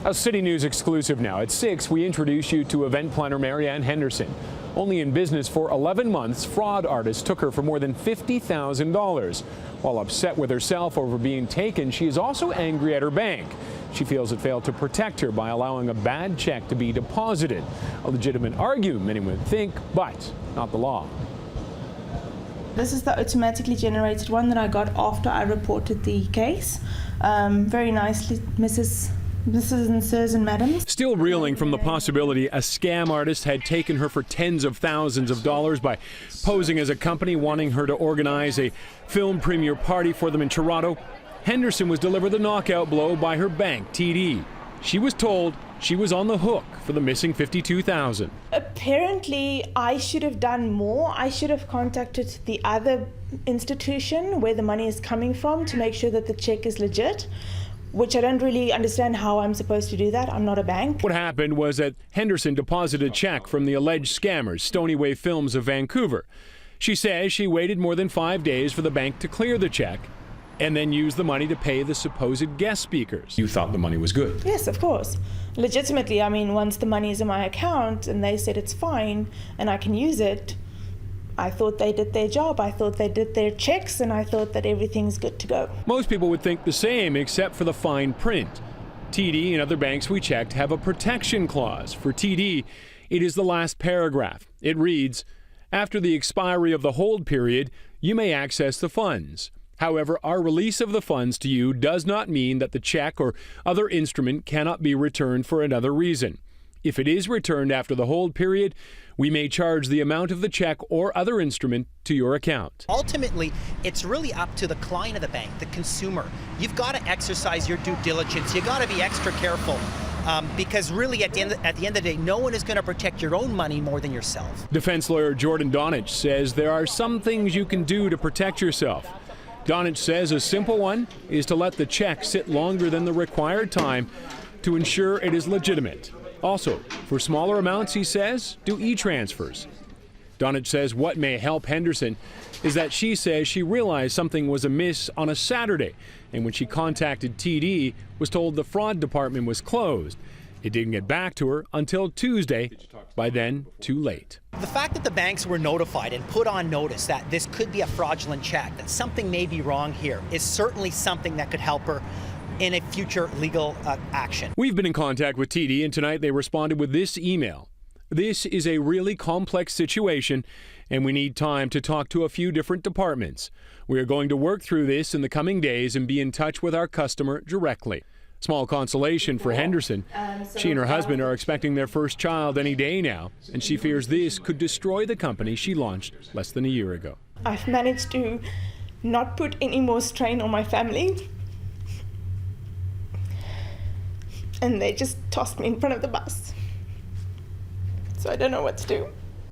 A City News exclusive now. At 6, we introduce you to event planner Marianne Henderson. Only in business for 11 months, fraud artists took her for more than $50,000. While upset with herself over being taken, she is also angry at her bank. She feels it failed to protect her by allowing a bad check to be deposited. A legitimate argument, many would think, but not the law. This is the automatically generated one that I got after I reported the case. Very nicely, Mrs. and sirs and madams. Still reeling from the possibility a scam artist had taken her for tens of thousands of dollars by posing as a company wanting her to organize a film premiere party for them in Toronto, Henderson was delivered the knockout blow by her bank, TD. She was told she was on the hook for the missing $52,000. Apparently, I should have done more. I should have contacted the other institution where the money is coming from to make sure that the check is legit, which I don't really understand how I'm supposed to do that. I'm not a bank. What happened was that Henderson deposited a check from the alleged scammers, Stony Way Films of Vancouver. She says she waited more than 5 days for the bank to clear the check and then used the money to pay the supposed guest speakers. You thought the money was good? Yes, of course. Legitimately, I mean, once the money is in my account and they said it's fine and I can use it, I thought they did their job. I thought they did their checks, and I thought that everything's good to go. Most people would think the same, except for the fine print. TD and other banks we checked have a protection clause. For TD, it is the last paragraph. It reads, "After the expiry of the hold period, you may access the funds. However, our release of the funds to you does not mean that the check or other instrument cannot be returned for another reason. If it is returned after the hold period, we may charge the amount of the check or other instrument to your account." Ultimately, it's really up to the client of the bank, the consumer. You've got to exercise your due diligence. You've got to be extra careful because really at the end of the day, no one is going to protect your own money more than yourself. Defense lawyer Jordan Donich says there are some things you can do to protect yourself. Donich says a simple one is to let the check sit longer than the required time to ensure it is legitimate. Also, for smaller amounts, he says, do e-transfers. Donich says what may help Henderson is that she says she realized something was amiss on a Saturday, and when she contacted TD, was told the fraud department was closed. It didn't get back to her until Tuesday, by then too late. The fact that the banks were notified and put on notice that this could be a fraudulent check, that something may be wrong here, is certainly something that could help her in a future legal action. We've been in contact with TD, and tonight they responded with this email. "This is a really complex situation, and we need time to talk to a few different departments. We are going to work through this in the coming days and be in touch with our customer directly." Small consolation for Henderson. She and her husband are expecting their first child any day now, and she fears this could destroy the company she launched less than a year ago. I've managed to not put any more strain on my family, and they just tossed me in front of the bus. So I don't know what to do.